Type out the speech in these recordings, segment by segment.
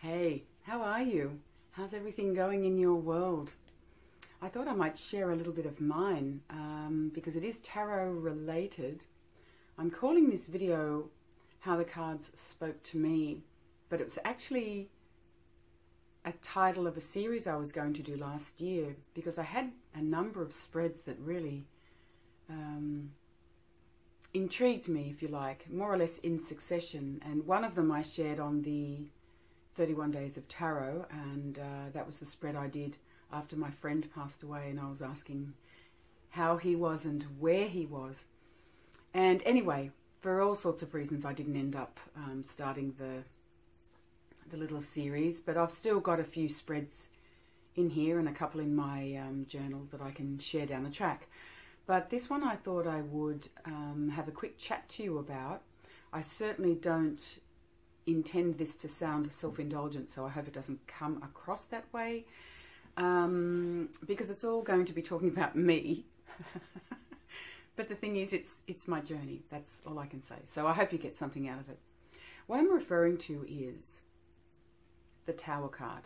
Hey, how are you? How's everything going in your world? I thought I might share a little bit of mine because it is tarot related. I'm calling this video How the Cards Spoke to Me, but it was actually a title of a series I was going to do last year because I had a number of spreads that really intrigued me, if you like, more or less in succession. And one of them I shared on the 31 Days of Tarot, and that was the spread I did after my friend passed away, and I was asking how he was and where he was. And anyway, for all sorts of reasons, I didn't end up starting the little series, but I've still got a few spreads in here and a couple in my journal that I can share down the track. But this one I thought I would have a quick chat to you about. I certainly don't intend this to sound self-indulgent, so I hope it doesn't come across that way, because it's all going to be talking about me. But the thing is, it's my journey. That's all I can say. So I hope you get something out of it. What I'm referring to is the Tower card.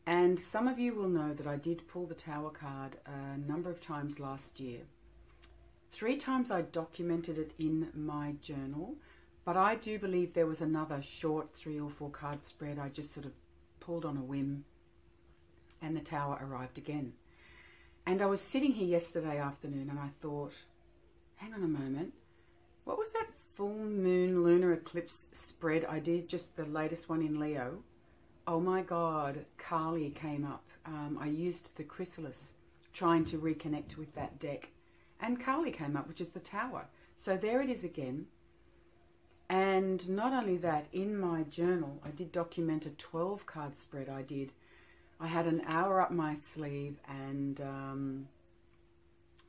And some of you will know that I did pull the Tower card a number of times last year. 3 times I documented it in my journal, but I do believe there was another short 3 or 4 card spread I just sort of pulled on a whim, and the Tower arrived again. And I was sitting here yesterday afternoon and I thought, hang on a moment, what was that full moon lunar eclipse spread I did, just the latest one in Leo? Oh my God, Kali came up. I used the chrysalis trying to reconnect with that deck, and Kali came up, which is the Tower. So there it is again. And not only that, in my journal, I did document a 12 card spread I did. I had an hour up my sleeve, and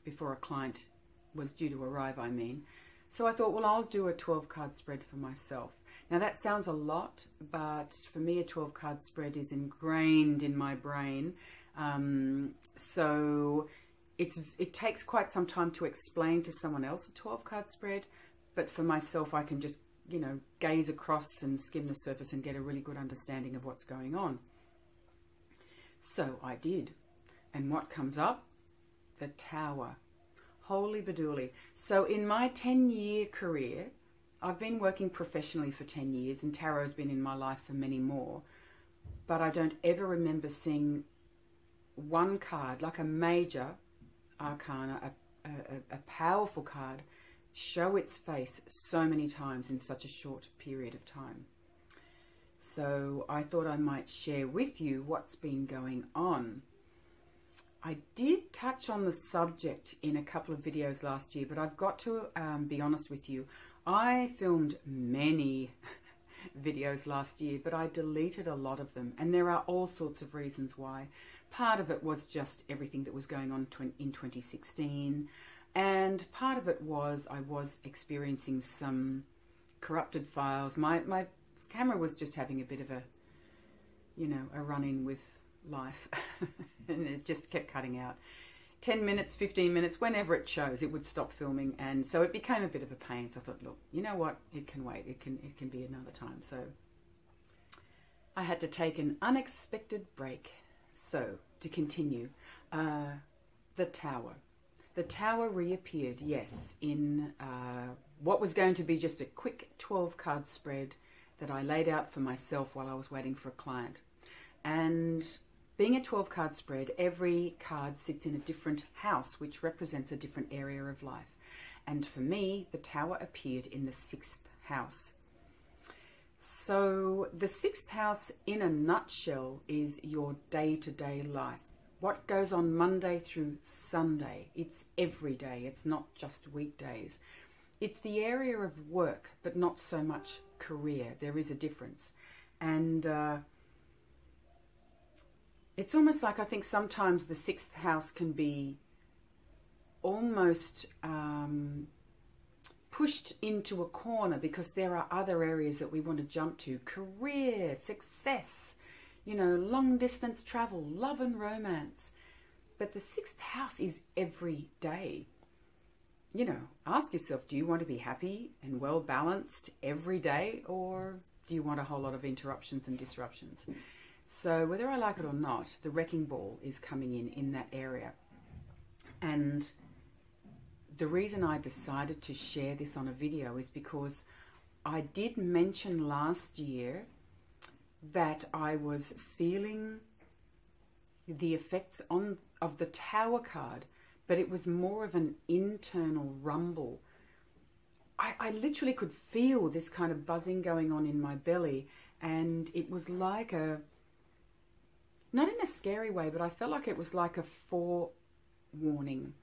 before a client was due to arrive, I mean. So I thought, well, I'll do a 12 card spread for myself. Now that sounds a lot, but for me a 12 card spread is ingrained in my brain. So it takes quite some time to explain to someone else a 12 card spread, but for myself I can just, you know, gaze across and skim the surface and get a really good understanding of what's going on. So I did. And what comes up? The Tower. Holy badooly. So in my 10-year career, I've been working professionally for 10 years, and tarot's been in my life for many more, but I don't ever remember seeing one card, like a major arcana, a powerful card, show its face so many times in such a short period of time. So I thought I might share with you what's been going on. I did touch on the subject in a couple of videos last year, but I've got to be honest with you. I filmed many videos last year, but I deleted a lot of them, and there are all sorts of reasons why. Part of it was just everything that was going on in 2016, and part of it was I was experiencing some corrupted files. My camera was just having a bit of a, you know, a run-in with life, and it just kept cutting out. 10 minutes, 15 minutes, whenever it shows, it would stop filming, and so it became a bit of a pain. So I thought, look, you know what, it can wait, it can be another time. So I had to take an unexpected break. So to continue, the Tower. The Tower reappeared, yes, in what was going to be just a quick 12 card spread that I laid out for myself while I was waiting for a client. And being a 12 card spread, every card sits in a different house, which represents a different area of life. And for me, the Tower appeared in the 6th house. So the 6th house, in a nutshell, is your day-to-day life. What goes on Monday through Sunday. It's every day. It's not just weekdays. It's the area of work, but not so much career. There is a difference. And it's almost like, I think sometimes the 6th house can be almost pushed into a corner because there are other areas that we want to jump to. Career, success, you know, long distance travel, love and romance. But the 6th house is every day. You know, ask yourself, do you want to be happy and well balanced every day, or do you want a whole lot of interruptions and disruptions? So whether I like it or not, the wrecking ball is coming in that area. And the reason I decided to share this on a video is because I did mention last year that I was feeling the effects of the Tower card, but it was more of an internal rumble. I literally could feel this kind of buzzing going on in my belly, and it was like not in a scary way, but I felt like it was like a forewarning.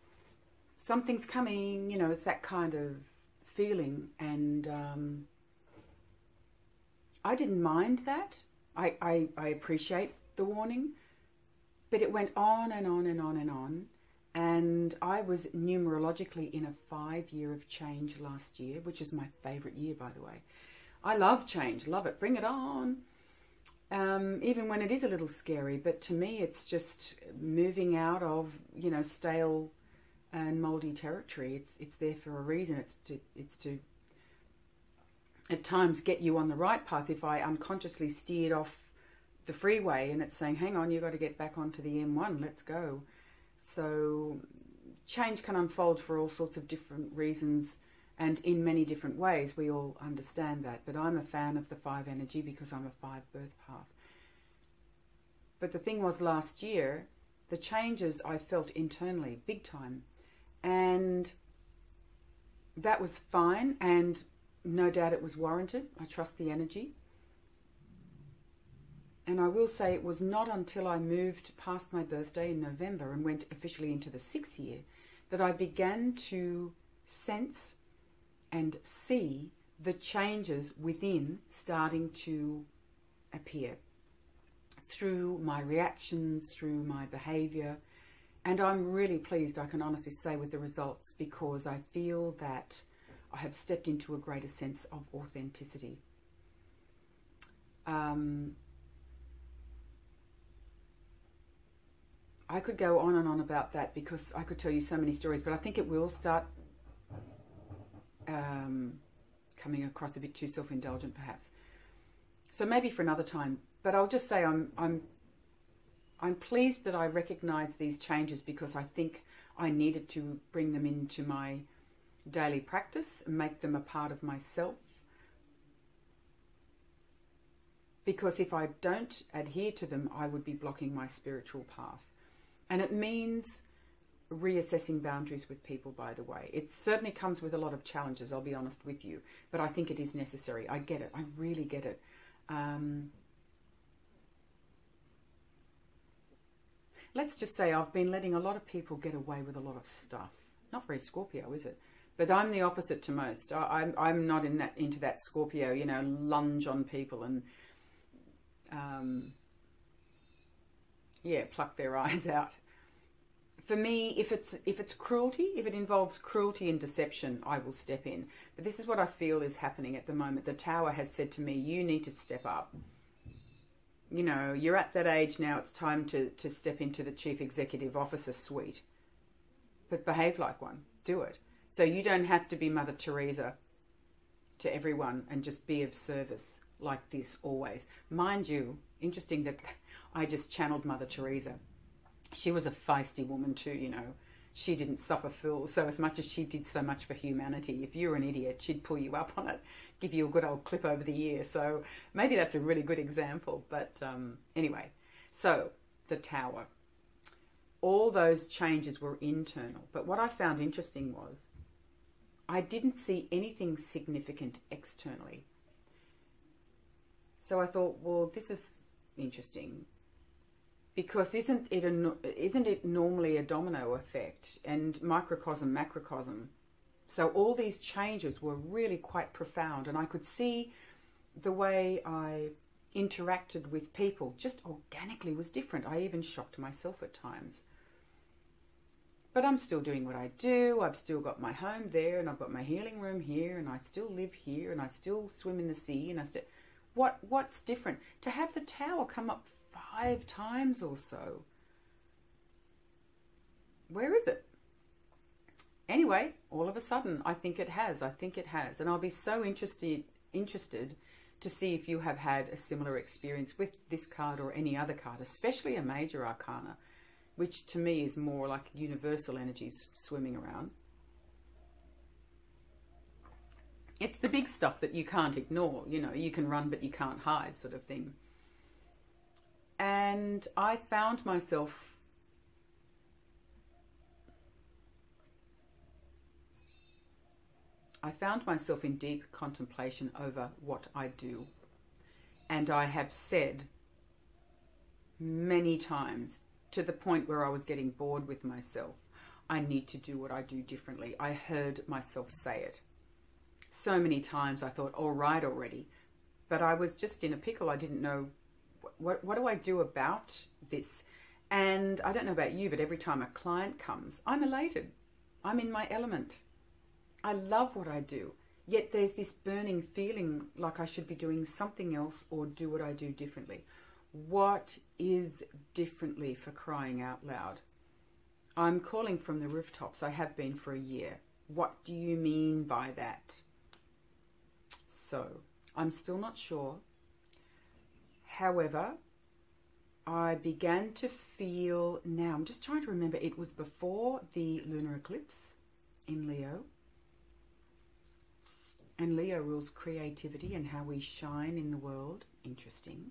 Something's coming, you know, it's that kind of feeling. And I didn't mind that. I appreciate the warning, but it went on and on and on and on. And I was numerologically in a 5-year of change last year, which is my favourite year, by the way. I love change, love it, bring it on. Even when it is a little scary, but to me it's just moving out of, you know, stale and mouldy territory. It's there for a reason. It's to at times get you on the right path. If I unconsciously steered off the freeway and it's saying, hang on, you've got to get back onto the M1, let's go. So change can unfold for all sorts of different reasons and in many different ways. We all understand that. But I'm a fan of the 5 energy because I'm a 5 birth path. But the thing was, last year, the changes I felt internally, big time. And that was fine, and no doubt it was warranted. I trust the energy. And I will say it was not until I moved past my birthday in November and went officially into the 6th year that I began to sense and see the changes within starting to appear through my reactions, through my behavior. And I'm really pleased, I can honestly say, with the results, because I feel that I have stepped into a greater sense of authenticity. I could go on and on about that because I could tell you so many stories, but I think it will start coming across a bit too self-indulgent, perhaps. So maybe for another time. But I'll just say I'm pleased that I recognise these changes, because I think I needed to bring them into my daily practice and make them a part of myself. Because if I don't adhere to them, I would be blocking my spiritual path. And it means reassessing boundaries with people, by the way. It certainly comes with a lot of challenges, I'll be honest with you. But I think it is necessary. I get it. I really get it. Let's just say I've been letting a lot of people get away with a lot of stuff. Not very Scorpio, is it? But I'm the opposite to most. I'm not into that Scorpio, you know, lunge on people and pluck their eyes out. For me, if it's cruelty, if it involves cruelty and deception, I will step in. But this is what I feel is happening at the moment. The Tower has said to me, you need to step up. You know, you're at that age now, it's time to step into the Chief Executive Officer suite. But behave like one. Do it. So you don't have to be Mother Teresa to everyone and just be of service like this always. Mind you, interesting that I just channeled Mother Teresa. She was a feisty woman too, you know. She didn't suffer fools. So as much as she did so much for humanity, if you're an idiot, she'd pull you up on it, give you a good old clip over the ear. So maybe that's a really good example. But anyway, so the Tower. All those changes were internal. But what I found interesting was I didn't see anything significant externally. So I thought, well, this is interesting. Because isn't it normally a domino effect and microcosm, macrocosm? So all these changes were really quite profound, and I could see the way I interacted with people just organically was different. I even shocked myself at times. But I'm still doing what I do. I've still got my home there, and I've got my healing room here, and I still live here, and I still swim in the sea, and what's different? To have the Tower come up 5 times or so. Where is it? Anyway, all of a sudden, I think it has. And I'll be so interested to see if you have had a similar experience with this card or any other card, especially a major arcana, which to me is more like universal energies swimming around. It's the big stuff that you can't ignore, you know, you can run but you can't hide sort of thing. And I found myself in deep contemplation over what I do. And I have said many times, to the point where I was getting bored with myself, I need to do what I do differently. I heard myself say it. So many times I thought, all right already. But I was just in a pickle. I didn't know, what do I do about this? And I don't know about you, but every time a client comes, I'm elated. I'm in my element. I love what I do. Yet there's this burning feeling like I should be doing something else or do what I do differently. What is differently, for crying out loud? I'm calling from the rooftops. I have been for a year. What do you mean by that? So, I'm still not sure. However, I began to feel, now I'm just trying to remember, it was before the lunar eclipse in Leo. And Leo rules creativity and how we shine in the world. Interesting.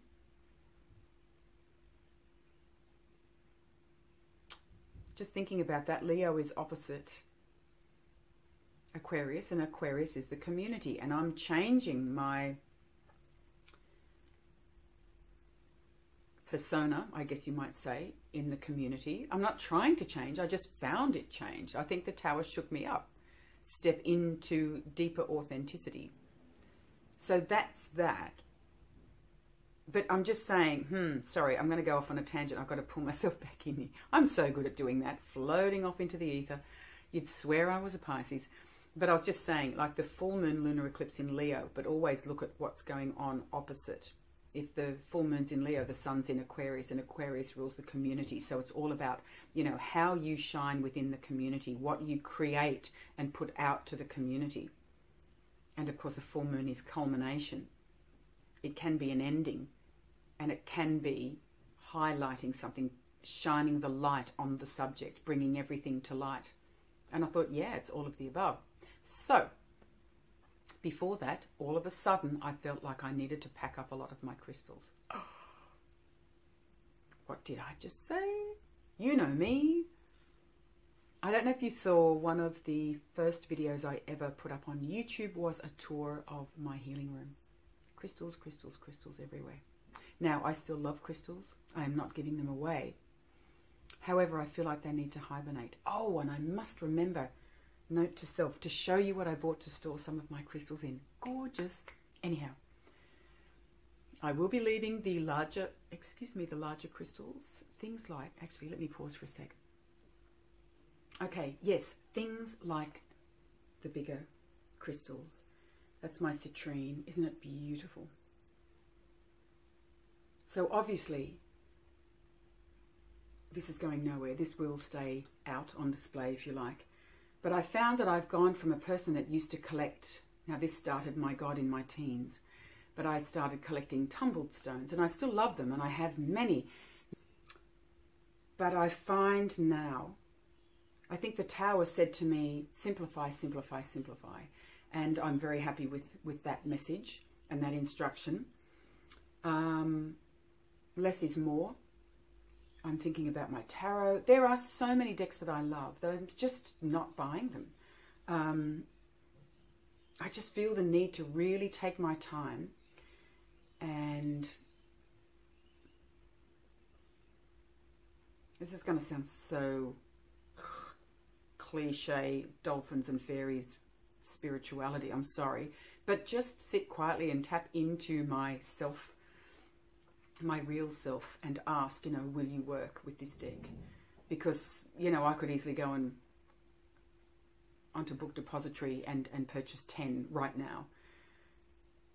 Just thinking about that, Leo is opposite Aquarius, and Aquarius is the community. And I'm changing my persona, I guess you might say, in the community. I'm not trying to change. I just found it changed. I think the Tower shook me up. Step into deeper authenticity. So that's that. But I'm just saying, sorry, I'm going to go off on a tangent. I've got to pull myself back in here. I'm so good at doing that, floating off into the ether. You'd swear I was a Pisces. But I was just saying, like the full moon lunar eclipse in Leo, but always look at what's going on opposite. If the full moon's in Leo, the sun's in Aquarius, and Aquarius rules the community. So it's all about, you know, how you shine within the community, what you create and put out to the community. And of course, a full moon is culmination. It can be an ending, and it can be highlighting something, shining the light on the subject, bringing everything to light. And I thought, yeah, it's all of the above. So, before that, all of a sudden, I felt like I needed to pack up a lot of my crystals. What did I just say? You know me. I don't know if you saw, one of the first videos I ever put up on YouTube was a tour of my healing room. Crystals, crystals, crystals everywhere. Now, I still love crystals. I am not giving them away. However, I feel like they need to hibernate. Oh, and I must remember, note to self, to show you what I bought to store some of my crystals in. Gorgeous. Anyhow, I will be leaving the larger, the larger crystals. Things like, actually, let me pause for a sec. Okay, yes, things like the bigger crystals. That's my citrine. Isn't it beautiful? So obviously, this is going nowhere. This will stay out on display if you like. But I found that I've gone from a person that used to collect, now this started, my God, in my teens, but I started collecting tumbled stones, and I still love them, and I have many. But I find now, I think the Tower said to me, simplify, simplify, simplify. And I'm very happy with that message and that instruction. Less is more. I'm thinking about my tarot. There are so many decks that I love that I'm just not buying them. I just feel the need to really take my time, and this is going to sound so cliche, dolphins and fairies spirituality, I'm sorry, but just sit quietly and tap into myself, my real self, and ask, you know, will you work with this deck? Because, you know, I could easily go and onto Book Depository and purchase 10 right now,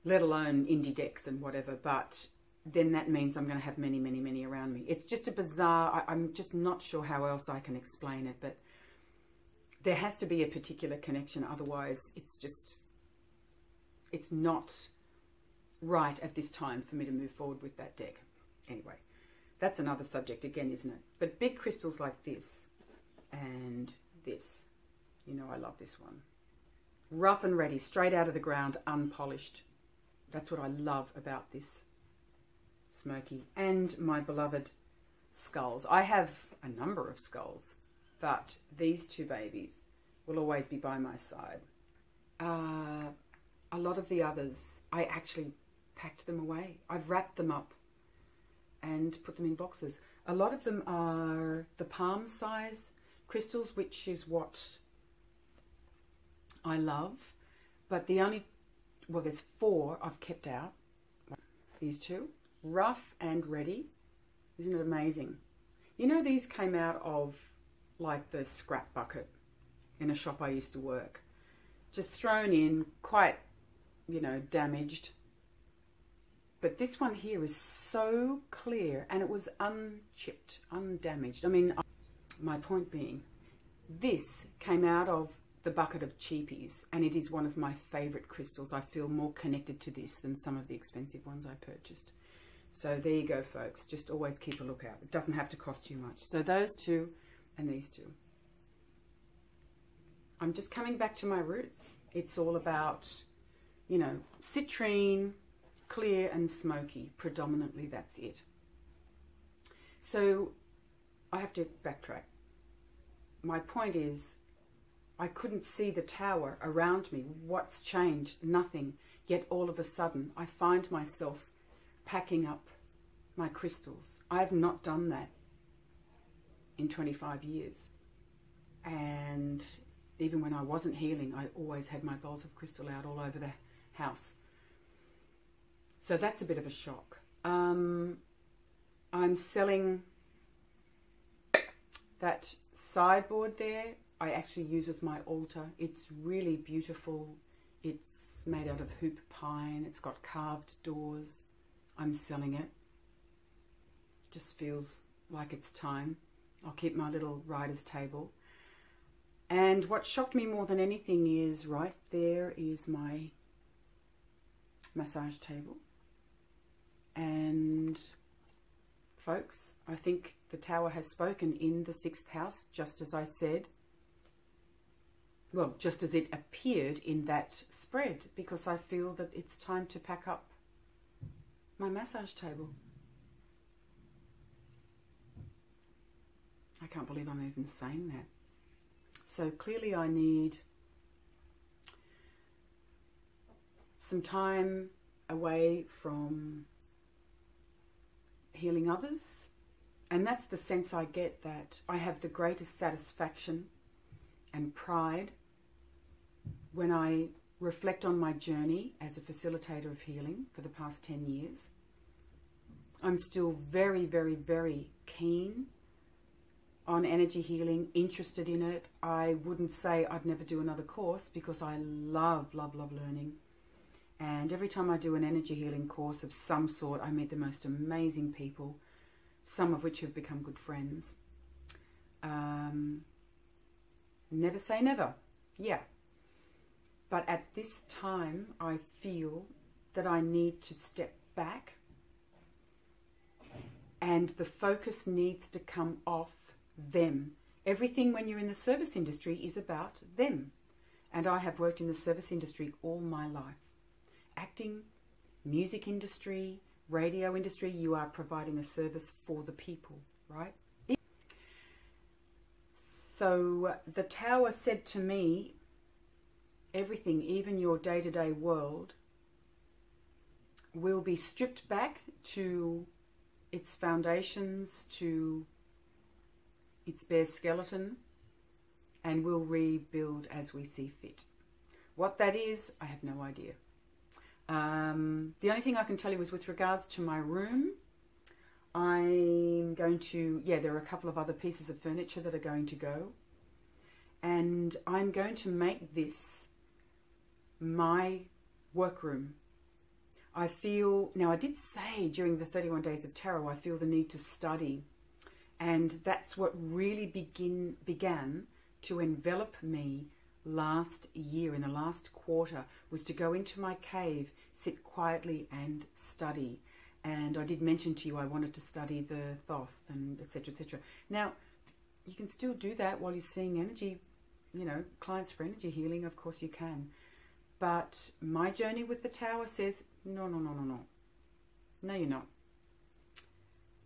let alone indie decks and whatever, but then that means I'm going to have many, many, many around me. It's just a bizarre, I'm just not sure how else I can explain it, but there has to be a particular connection, otherwise it's just, it's not right at this time for me to move forward with that deck. Anyway, that's another subject again, isn't it? But big crystals like this and this, you know, I love this one. Rough and ready, straight out of the ground, unpolished. That's what I love about this smoky. And my beloved skulls. I have a number of skulls, but these two babies will always be by my side. A lot of the others, I actually packed them away. I've wrapped them up and put them in boxes. A lot of them are the palm size crystals, which is what I love. But the only, well, there's 4 I've kept out. These two, rough and ready. Isn't it amazing? You know, these came out of like the scrap bucket in a shop I used to work. Just thrown in, quite, you know, damaged. But this one here is so clear, and it was unchipped, undamaged. I mean, my point being, this came out of the bucket of cheapies, and it is one of my favourite crystals. I feel more connected to this than some of the expensive ones I purchased. So there you go, folks. Just always keep a lookout. It doesn't have to cost you much. So those two and these two. I'm just coming back to my roots. It's all about, you know, citrine, clear and smoky. Predominantly, that's it. So I have to backtrack. My point is, I couldn't see the tower around me. What's changed? Nothing. Yet all of a sudden, I find myself packing up my crystals. I have not done that in 25 years. And even when I wasn't healing, I always had my bowls of crystal out all over the house. So that's a bit of a shock. I'm selling that sideboard there. I actually use as my altar. It's really beautiful. It's made out of hoop pine. It's got carved doors. I'm selling it. Just feels like it's time. I'll keep my little writer's table. And what shocked me more than anything is right there is my massage table. And folks, I think the tower has spoken in the 6th house, just as I said. Well, just as it appeared in that spread, because I feel that it's time to pack up my massage table. I can't believe I'm even saying that. So clearly I need some time away from healing others. And that's the sense I get, that I have the greatest satisfaction and pride when I reflect on my journey as a facilitator of healing for the past 10 years. I'm still very, very, very keen on energy healing, interested in it. I wouldn't say I'd never do another course, because I love, love, love learning. And every time I do an energy healing course of some sort, I meet the most amazing people, some of which have become good friends. Never say never. Yeah. But at this time, I feel that I need to step back, and the focus needs to come off them. Everything when you're in the service industry is about them. And I have worked in the service industry all my life. Acting, music industry, radio industry, you are providing a service for the people, right? So the tower said to me, everything, even your day-to-day world, will be stripped back to its foundations, to its bare skeleton, and we'll rebuild as we see fit. What that is, I have no idea. The only thing I can tell you is with regards to my room, I'm going to, there are a couple of other pieces of furniture that are going to go. And I'm going to make this my workroom. I feel, now I did say during the 31 Days of Tarot, I feel the need to study. And that's what really began to envelop me last year, in the last quarter, was to go into my cave, sit quietly and study. And I did mention to you I wanted to study the Thoth and etc., etc. Now, you can still do that while you're seeing energy, you know, clients for energy healing, of course you can. But my journey with the Tower says, no, no, no, no, no. No, you're not.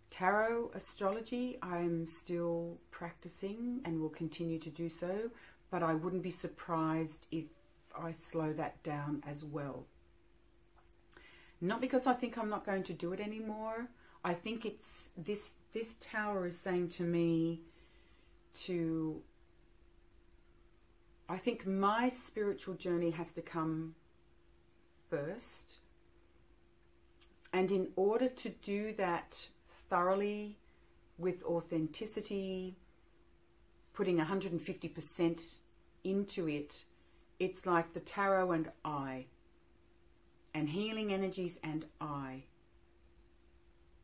Tarot astrology, I'm still practicing and will continue to do so, but I wouldn't be surprised if I slow that down as well. Not because I think I'm not going to do it anymore. I think it's this Tower is saying to me I think my spiritual journey has to come first. And in order to do that thoroughly, with authenticity, putting 150% into it, it's like the tarot and I, and healing energies and I,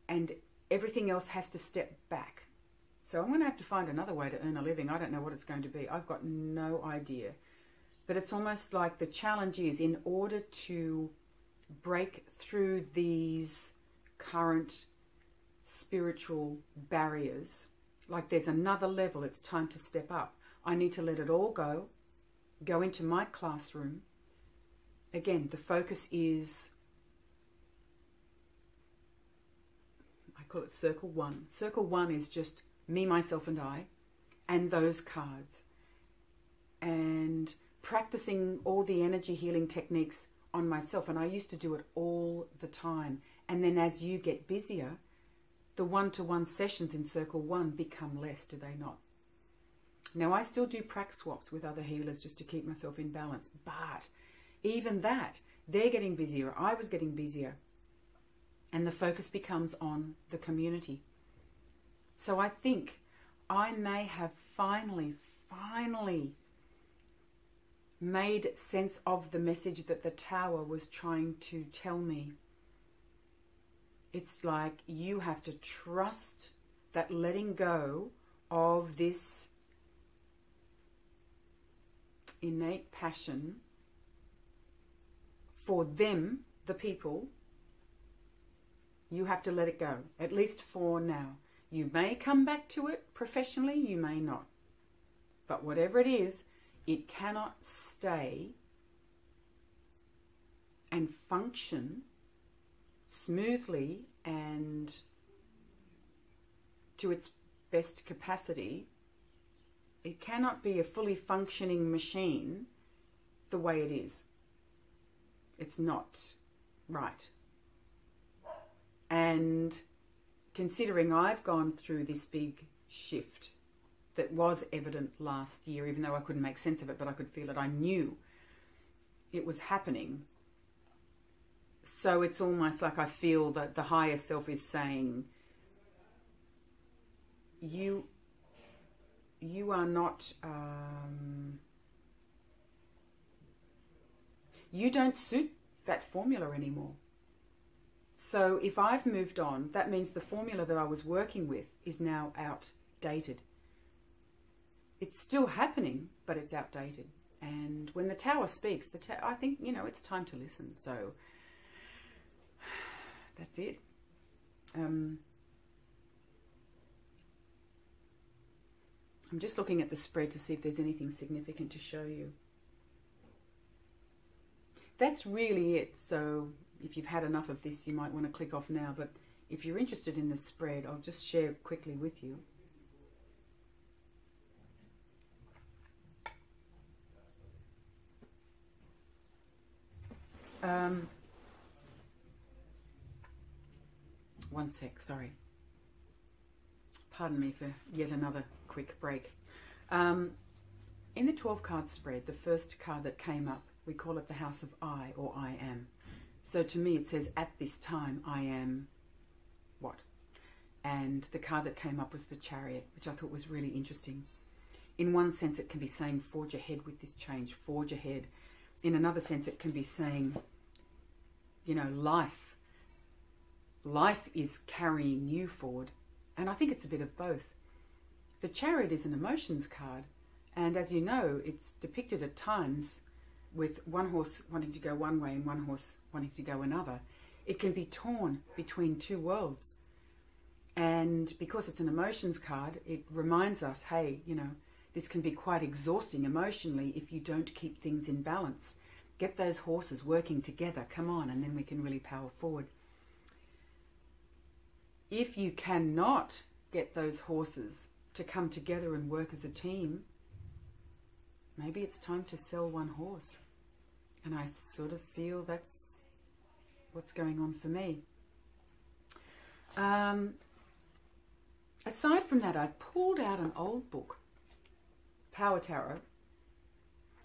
and everything else has to step back. So I'm going to have to find another way to earn a living. I don't know what it's going to be. I've got no idea. But it's almost like the challenge is, in order to break through these current spiritual barriers, like there's another level, it's time to step up. I need to let it all go into my classroom. Again, the focus is, I call it circle one. Circle one is just me, myself and I, and those cards. And practicing all the energy healing techniques on myself. And I used to do it all the time. And then as you get busier, the one-to-one sessions in circle one become less, do they not? Now, I still do prac swaps with other healers just to keep myself in balance. But even that, they're getting busier. I was getting busier. And the focus becomes on the community. So I think I may have finally made sense of the message that the Tower was trying to tell me. It's like you have to trust that letting go of this innate passion for them, the people, you have to let it go, at least for now. You may come back to it professionally, you may not. But whatever it is, it cannot stay and function smoothly and to its best capacity. It cannot be a fully functioning machine the way it is. It's not right. And considering I've gone through this big shift that was evident last year, even though I couldn't make sense of it, but I could feel it. I knew it was happening. So it's almost like I feel that the higher self is saying, you are not, you don't suit that formula anymore. So if I've moved on, that means the formula that I was working with is now outdated. It's still happening, but it's outdated. And when the Tower speaks, I think, you know, it's time to listen. So that's it. I'm just looking at the spread to see if there's anything significant to show you. That's really it. So if you've had enough of this, you might want to click off now. But if you're interested in the spread, I'll just share quickly with you. One sec, sorry. Pardon me for yet another quick break. In the 12 card spread, the first card that came up, we call it the House of I, or I am. So to me it says, at this time I am what? And the card that came up was the Chariot, which I thought was really interesting. In one sense it can be saying, forge ahead with this change, forge ahead. In another sense it can be saying, you know, life is carrying you forward. And I think it's a bit of both. The Chariot is an emotions card, and as you know, it's depicted at times with one horse wanting to go one way and one horse wanting to go another. It can be torn between two worlds. And because it's an emotions card, it reminds us, hey, you know, this can be quite exhausting emotionally if you don't keep things in balance. Get those horses working together, come on, and then we can really power forward. If you cannot get those horses to come together and work as a team, maybe it's time to sell one horse. And I sort of feel that's what's going on for me. Aside from that, I pulled out an old book, Power Tarot,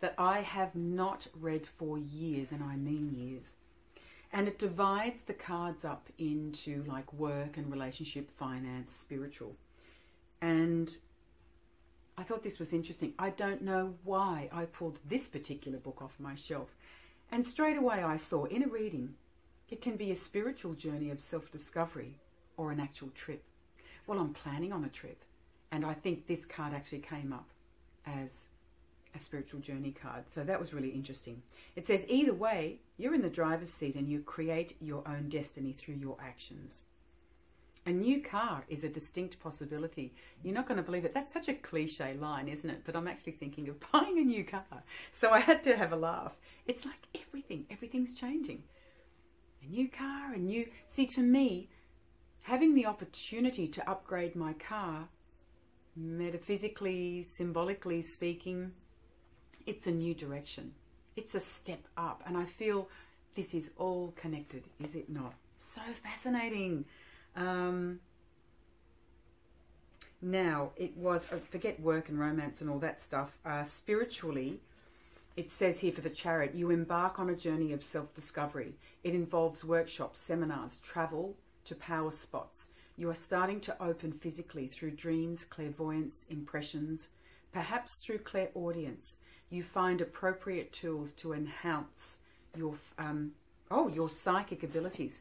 that I have not read for years, and I mean years. And it divides the cards up into like work and relationship, finance, spiritual. And I thought this was interesting. I don't know why I pulled this particular book off my shelf. And straight away I saw in a reading, it can be a spiritual journey of self-discovery or an actual trip. Well, I'm planning on a trip, and I think this card actually came up as a spiritual journey card. So that was really interesting. It says, either way, you're in the driver's seat and you create your own destiny through your actions. A new car is a distinct possibility. You're not going to believe it. That's such a cliche line, isn't it? But I'm actually thinking of buying a new car. So I had to have a laugh. It's like everything's changing. A new car, a new... See, to me, having the opportunity to upgrade my car, metaphysically, symbolically speaking, it's a new direction. It's a step up. And I feel this is all connected, is it not? So fascinating. Now, it was, forget work and romance and all that stuff. Spiritually, it says here for the Chariot, you embark on a journey of self-discovery. It involves workshops, seminars, travel to power spots. You are starting to open physically through dreams, clairvoyance, impressions, perhaps through clairaudience. You find appropriate tools to enhance your psychic abilities.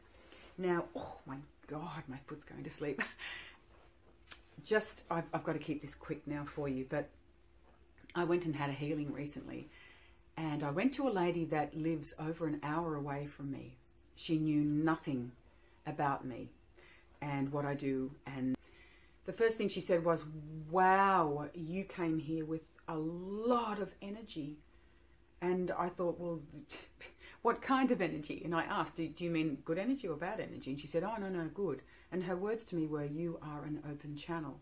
Now, oh my God, my foot's going to sleep. I've got to keep this quick now for you, but I went and had a healing recently, and I went to a lady that lives over an hour away from me. She knew nothing about me and what I do, and the first thing she said was, wow, you came here with a lot of energy. And I thought, well, what kind of energy? And I asked, do you mean good energy or bad energy? And she said, oh, no, good. And her words to me were, you are an open channel.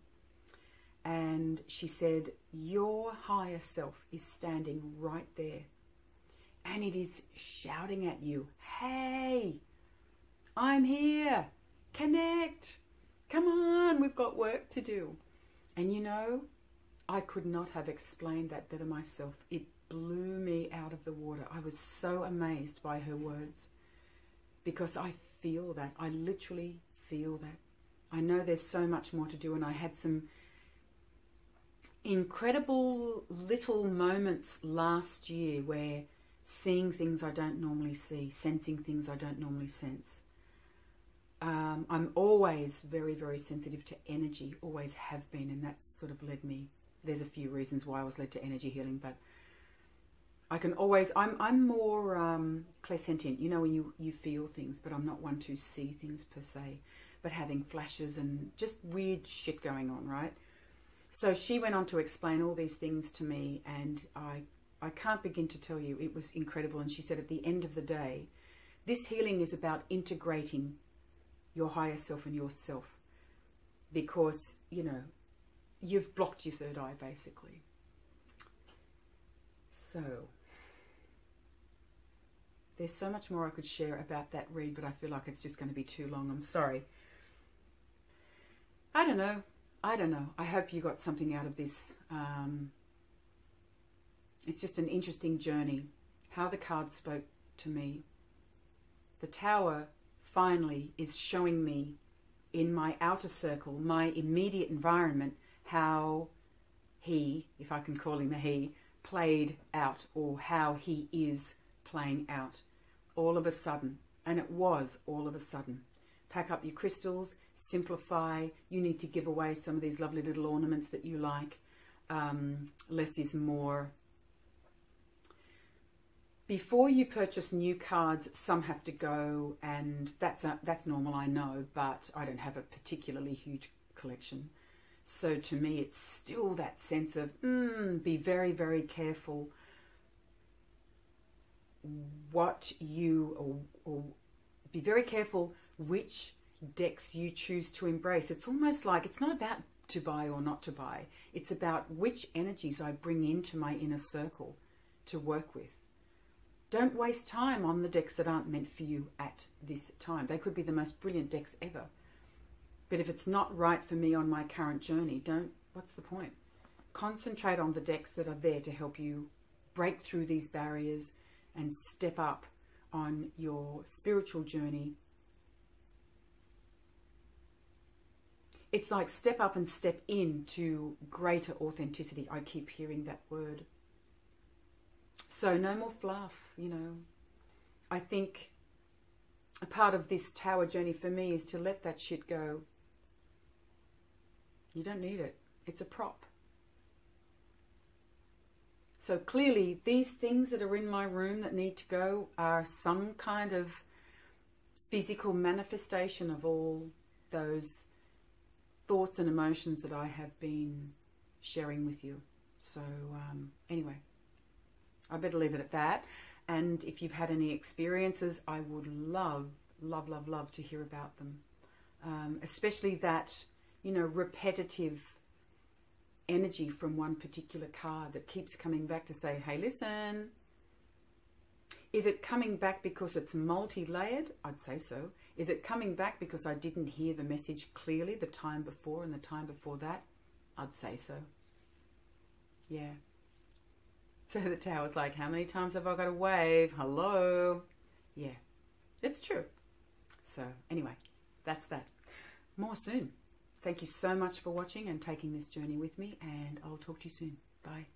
And she said, your higher self is standing right there. And it is shouting at you, hey, I'm here. Connect. Come on, we've got work to do. And you know, I could not have explained that better myself. It blew me out of the water. I was so amazed by her words because I feel that. I literally feel that. I know there's so much more to do, and I had some incredible little moments last year where seeing things I don't normally see, sensing things I don't normally sense. I'm always very, very sensitive to energy, always have been, and that sort of led me. There's a few reasons why I was led to energy healing, but I can always, I'm more clairsentient, you know, when you feel things, but I'm not one to see things per se, but having flashes and just weird shit going on, right? So she went on to explain all these things to me, and I can't begin to tell you, it was incredible. And she said at the end of the day, this healing is about integrating your higher self and yourself, because, you know, you've blocked your third eye, basically. So there's so much more I could share about that read, but I feel like it's just going to be too long. I'm sorry. I don't know. I hope you got something out of this. It's just an interesting journey, how the cards spoke to me. The Tower finally is showing me in my outer circle, my immediate environment, how he, if I can call him a he, played out, or how he is playing out all of a sudden. And it was all of a sudden. Pack up your crystals, simplify. You need to give away some of these lovely little ornaments that you like. Less is more. before you purchase new cards, some have to go, and that's normal, I know, but I don't have a particularly huge collection. So to me, it's still that sense of, be very, very careful what you, or be very careful which decks you choose to embrace. It's almost like, it's not about to buy or not to buy. It's about which energies I bring into my inner circle to work with. Don't waste time on the decks that aren't meant for you at this time. They could be the most brilliant decks ever. But if it's not right for me on my current journey, what's the point? Concentrate on the decks that are there to help you break through these barriers and step up on your spiritual journey. It's like step up and step into greater authenticity. I keep hearing that word. So no more fluff, you know. I think a part of this tower journey for me is to let that shit go. You don't need it. It's a prop. So clearly these things that are in my room that need to go are some kind of physical manifestation of all those thoughts and emotions that I have been sharing with you. So anyway, I better leave it at that. And if you've had any experiences, I would love, love, love, love to hear about them. Especially that, you know, repetitive energy from one particular card that keeps coming back to say, hey, listen. Is it coming back because it's multi-layered? I'd say so. Is it coming back because I didn't hear the message clearly the time before and the time before that? I'd say so. Yeah. So the tower's like, how many times have I got to wave? Hello? Yeah, it's true. So anyway, that's that. More soon. Thank you so much for watching and taking this journey with me, and I'll talk to you soon. Bye.